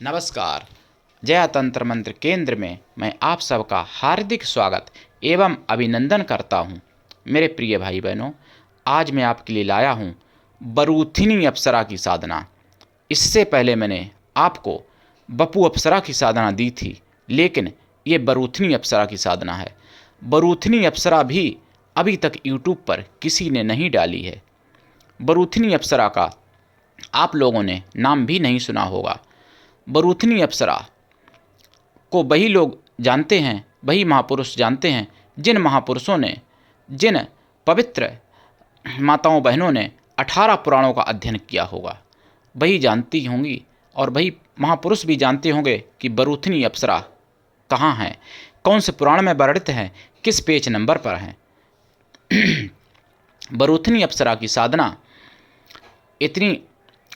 नमस्कार। जया तंत्र मंत्र केंद्र में मैं आप सबका हार्दिक स्वागत एवं अभिनंदन करता हूं। मेरे प्रिय भाई बहनों, आज मैं आपके लिए लाया हूं बरूथिनी अप्सरा की साधना। इससे पहले मैंने आपको बपू अप्सरा की साधना दी थी, लेकिन ये बरूथिनी अप्सरा की साधना है। बरूथिनी अप्सरा भी अभी तक यूट्यूब पर किसी ने नहीं डाली है। बरूथिनी अप्सरा का आप लोगों ने नाम भी नहीं सुना होगा। बरूथिनी अप्सरा को वही लोग जानते हैं, वही महापुरुष जानते हैं जिन महापुरुषों ने, जिन पवित्र माताओं बहनों ने 18 पुराणों का अध्ययन किया होगा, वही जानती होंगी। और वही महापुरुष भी जानते होंगे कि बरूथिनी अप्सरा कहाँ हैं, कौन से पुराण में वर्णित हैं, किस पेज नंबर पर हैं। बरूथिनी अप्सरा की साधना इतनी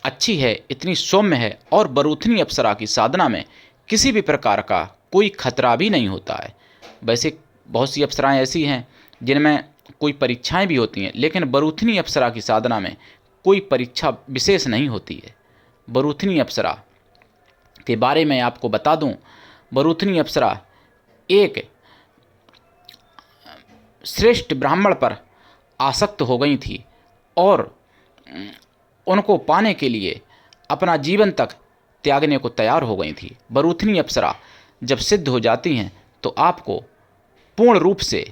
अच्छी है, इतनी सौम्य है, और बरूथिनी अप्सरा की साधना में किसी भी प्रकार का कोई खतरा भी नहीं होता है। वैसे बहुत सी अप्सराएं ऐसी हैं जिनमें कोई परीक्षाएं भी होती हैं, लेकिन बरूथिनी अप्सरा की साधना में कोई परीक्षा विशेष नहीं होती है। बरूथिनी अप्सरा के बारे में आपको बता दूं, बरूथिनी अप्सरा एक श्रेष्ठ ब्राह्मण पर आसक्त हो गई थी और उनको पाने के लिए अपना जीवन तक त्यागने को तैयार हो गई थी। बरूथिनी अप्सरा जब सिद्ध हो जाती हैं तो आपको पूर्ण रूप से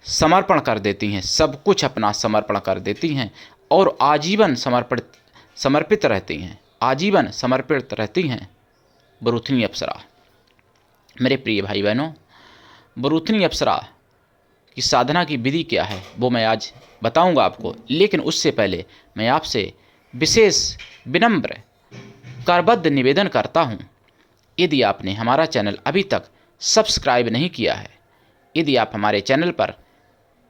समर्पण कर देती हैं, सब कुछ अपना समर्पण कर देती हैं और आजीवन समर्पित रहती हैं, आजीवन समर्पित रहती हैं बरूथिनी अप्सरा। मेरे प्रिय भाई बहनों, बरूथिनी अप्सरा की साधना की विधि क्या है वो मैं आज बताऊंगा आपको, लेकिन उससे पहले मैं आपसे विशेष विनम्र करबद्ध निवेदन करता हूं, यदि आपने हमारा चैनल अभी तक सब्सक्राइब नहीं किया है, यदि आप हमारे चैनल पर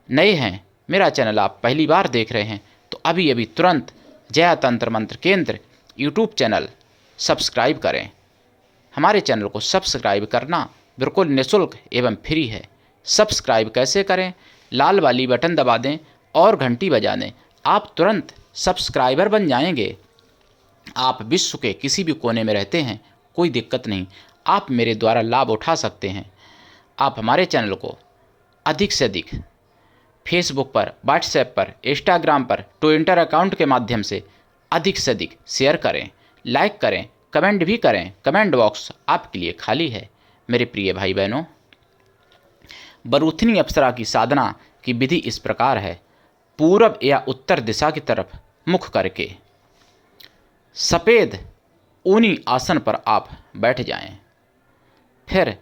नए हैं, मेरा चैनल आप पहली बार देख रहे हैं, तो अभी अभी तुरंत जया तंत्र मंत्र केंद्र यूट्यूब चैनल सब्सक्राइब करें। हमारे चैनल को सब्सक्राइब करना बिल्कुल निःशुल्क एवं फ्री है। सब्सक्राइब कैसे करें? लाल वाली बटन दबा दें और घंटी बजा दें, आप तुरंत सब्सक्राइबर बन जाएंगे। आप विश्व के किसी भी कोने में रहते हैं, कोई दिक्कत नहीं, आप मेरे द्वारा लाभ उठा सकते हैं। आप हमारे चैनल को अधिक से अधिक फेसबुक पर, व्हाट्सएप पर, इंस्टाग्राम पर, ट्विटर अकाउंट के माध्यम से अधिक शेयर करें, लाइक करें, कमेंट भी करें। कमेंट बॉक्स आपके लिए खाली है। मेरे प्रिय भाई बहनों, बरूथिनी अप्सरा की साधना की विधि इस प्रकार है। पूरब या उत्तर दिशा की तरफ मुख करके सफ़ेद ऊनी आसन पर आप बैठ जाएं। फिर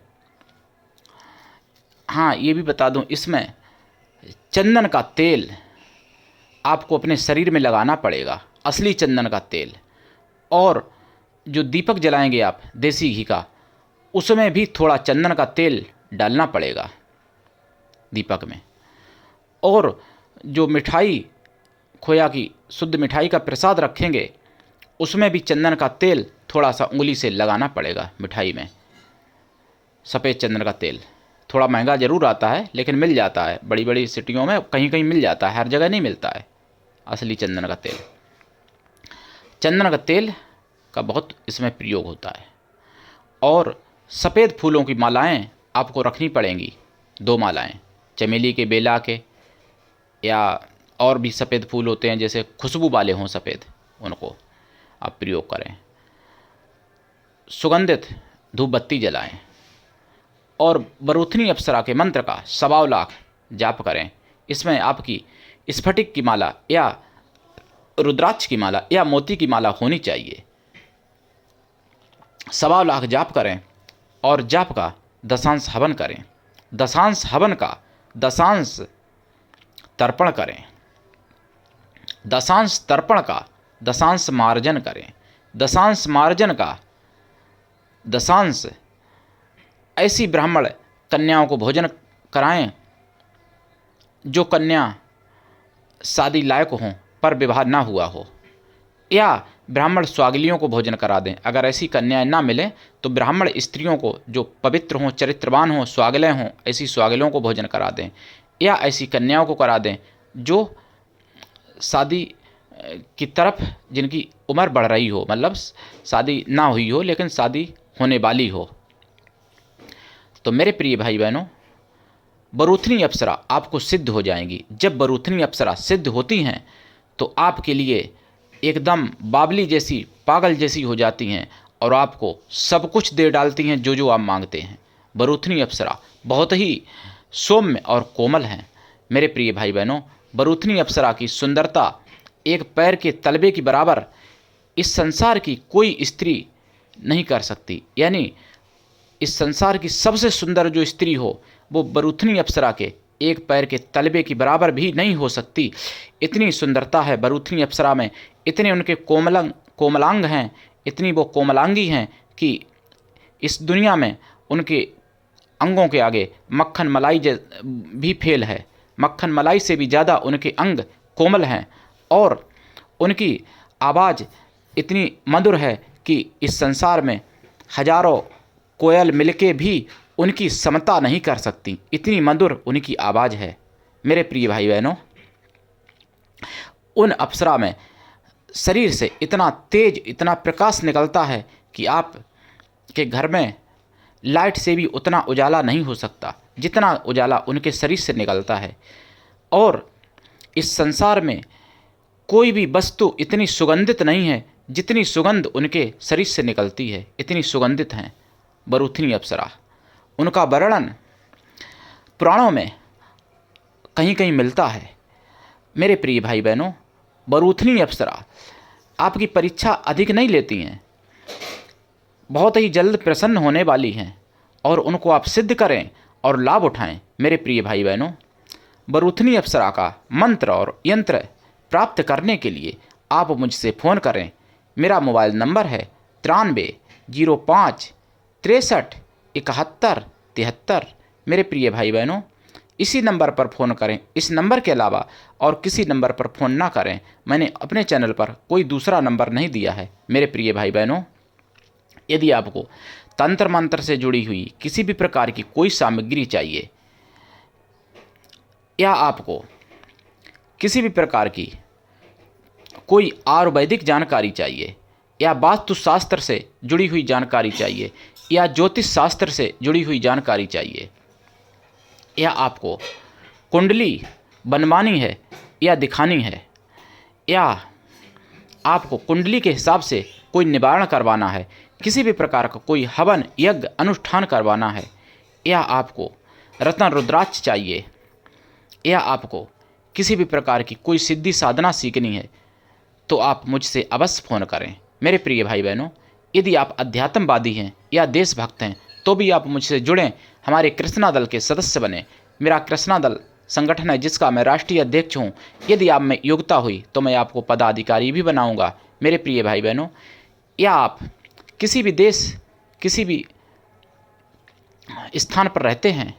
हाँ, ये भी बता दूं, इसमें चंदन का तेल आपको अपने शरीर में लगाना पड़ेगा, असली चंदन का तेल। और जो दीपक जलाएंगे आप देसी घी का, उसमें भी थोड़ा चंदन का तेल डालना पड़ेगा दीपक में। और जो मिठाई, खोया की शुद्ध मिठाई का प्रसाद रखेंगे, उसमें भी चंदन का तेल थोड़ा सा उंगली से लगाना पड़ेगा मिठाई में। सफ़ेद चंदन का तेल थोड़ा महंगा ज़रूर आता है, लेकिन मिल जाता है बड़ी बड़ी सिटियों में, कहीं कहीं मिल जाता है, हर जगह नहीं मिलता है असली चंदन का तेल। चंदन का तेल का बहुत इसमें प्रयोग होता है। और सफ़ेद फूलों की मालाएं आपको रखनी पड़ेंगी, 2 मालाएं, चमेली के, बेला के, या और भी सफ़ेद फूल होते हैं जैसे खुशबू वाले हों सफ़ेद, उनको आप प्रयोग करें। सुगंधित धूप बत्ती जलाएं और बरूथिनी अप्सरा के मंत्र का 1.25 लाख जाप करें। इसमें आपकी स्फटिक की माला या रुद्राक्ष की माला या मोती की माला होनी चाहिए। 1.25 लाख जाप करें और जाप का दशांश हवन करें। दशांश हवन का दशांश तर्पण करें। दशांश तर्पण का दशांश मार्जन करें। दशांश मार्जन का दशांश ऐसी ब्राह्मण कन्याओं को भोजन कराएं जो कन्या शादी लायक हों पर विवाह ना हुआ हो, या ब्राह्मण स्वागलियों को भोजन करा दें। अगर ऐसी कन्याएं ना मिलें तो ब्राह्मण स्त्रियों को जो पवित्र हों, चरित्रवान हों, स्वागलें हों, ऐसी स्वागलों को भोजन करा दें, या ऐसी कन्याओं को करा दें जो शादी की तरफ जिनकी उम्र बढ़ रही हो, मतलब शादी ना हुई हो लेकिन शादी होने वाली हो। तो मेरे प्रिय भाई बहनों, बरूथनी अप्सरा आपको सिद्ध हो जाएंगी। जब बरूथनी अप्सरा सिद्ध होती हैं तो आपके लिए एकदम बावली जैसी, पागल जैसी हो जाती हैं और आपको सब कुछ दे डालती हैं जो जो आप मांगते हैं। बरूथनी अप्सरा बहुत ही सौम्य और कोमल हैं। मेरे प्रिय भाई बहनों, बरूथनी अप्सरा की सुंदरता एक पैर के तलबे की बराबर इस संसार की कोई स्त्री नहीं कर सकती। यानी इस संसार की सबसे सुंदर जो स्त्री हो वो बरूथनी अप्सरा के एक पैर के तलबे की बराबर भी नहीं हो सकती। इतनी सुंदरता है बरूथनी अप्सरा में, इतने उनके कोमलांग हैं, इतनी वो कोमलांगी हैं कि इस दुनिया में उनके अंगों के आगे मक्खन मलाई भी फेल है। मक्खन मलाई से भी ज़्यादा उनके अंग कोमल हैं और उनकी आवाज़ इतनी मधुर है कि इस संसार में हजारों कोयल मिलके भी उनकी समता नहीं कर सकती। इतनी मधुर उनकी आवाज़ है। मेरे प्रिय भाई बहनों, उन अप्सरा में शरीर से इतना तेज, इतना प्रकाश निकलता है कि आप के घर में लाइट से भी उतना उजाला नहीं हो सकता जितना उजाला उनके शरीर से निकलता है। और इस संसार में कोई भी वस्तु इतनी सुगंधित नहीं है जितनी सुगंध उनके शरीर से निकलती है। इतनी सुगंधित हैं बरूथनी अप्सरा। उनका वर्णन पुराणों में कहीं कहीं मिलता है। मेरे प्रिय भाई बहनों, बरूथनी अप्सरा आपकी परीक्षा अधिक नहीं लेती हैं, बहुत ही जल्द प्रसन्न होने वाली हैं और उनको आप सिद्ध करें और लाभ उठाएं। मेरे प्रिय भाई बहनों, बरूथनी अप्सरा का मंत्र और यंत्र प्राप्त करने के लिए आप मुझसे फ़ोन करें। मेरा मोबाइल नंबर है 9305 63 71 73। मेरे प्रिय भाई बहनों, इसी नंबर पर फ़ोन करें। इस नंबर के अलावा और किसी नंबर पर फ़ोन ना करें। मैंने अपने चैनल पर कोई दूसरा नंबर नहीं दिया है। मेरे प्रिय भाई बहनों, यदि आपको तंत्र मंत्र से जुड़ी हुई किसी भी प्रकार की कोई सामग्री चाहिए या आपको किसी भी प्रकार की कोई आयुर्वैदिक जानकारी चाहिए या वास्तुशास्त्र से जुड़ी हुई जानकारी चाहिए या ज्योतिष शास्त्र से जुड़ी हुई जानकारी चाहिए या आपको कुंडली बनवानी है या दिखानी है या आपको कुंडली के हिसाब से कोई निवारण करवाना है, किसी भी प्रकार का कोई हवन यज्ञ अनुष्ठान करवाना है या आपको रत्न रुद्राक्ष चाहिए या आपको किसी भी प्रकार की कोई सिद्धि साधना सीखनी है तो आप मुझसे अवश्य फ़ोन करें। मेरे प्रिय भाई बहनों, यदि आप अध्यात्मवादी हैं या देशभक्त हैं तो भी आप मुझसे जुड़ें, हमारे कृष्णा दल के सदस्य बने। मेरा कृष्णा दल संगठन है जिसका मैं राष्ट्रीय अध्यक्ष हूँ। यदि आप में योग्यता हुई तो मैं आपको पदाधिकारी भी बनाऊंगा। मेरे प्रिय भाई बहनों, या आप किसी भी देश, किसी भी स्थान पर रहते हैं,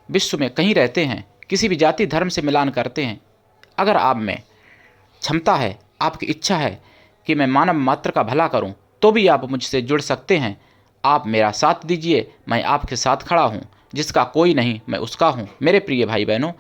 विश्व में कहीं रहते हैं, किसी भी जाति धर्म से मिलान करते हैं, अगर आप में क्षमता है, आपकी इच्छा है कि मैं मानव मात्र का भला करूं, तो भी आप मुझसे जुड़ सकते हैं। आप मेरा साथ दीजिए, मैं आपके साथ खड़ा हूं। जिसका कोई नहीं मैं उसका हूं। मेरे प्रिय भाई बहनों,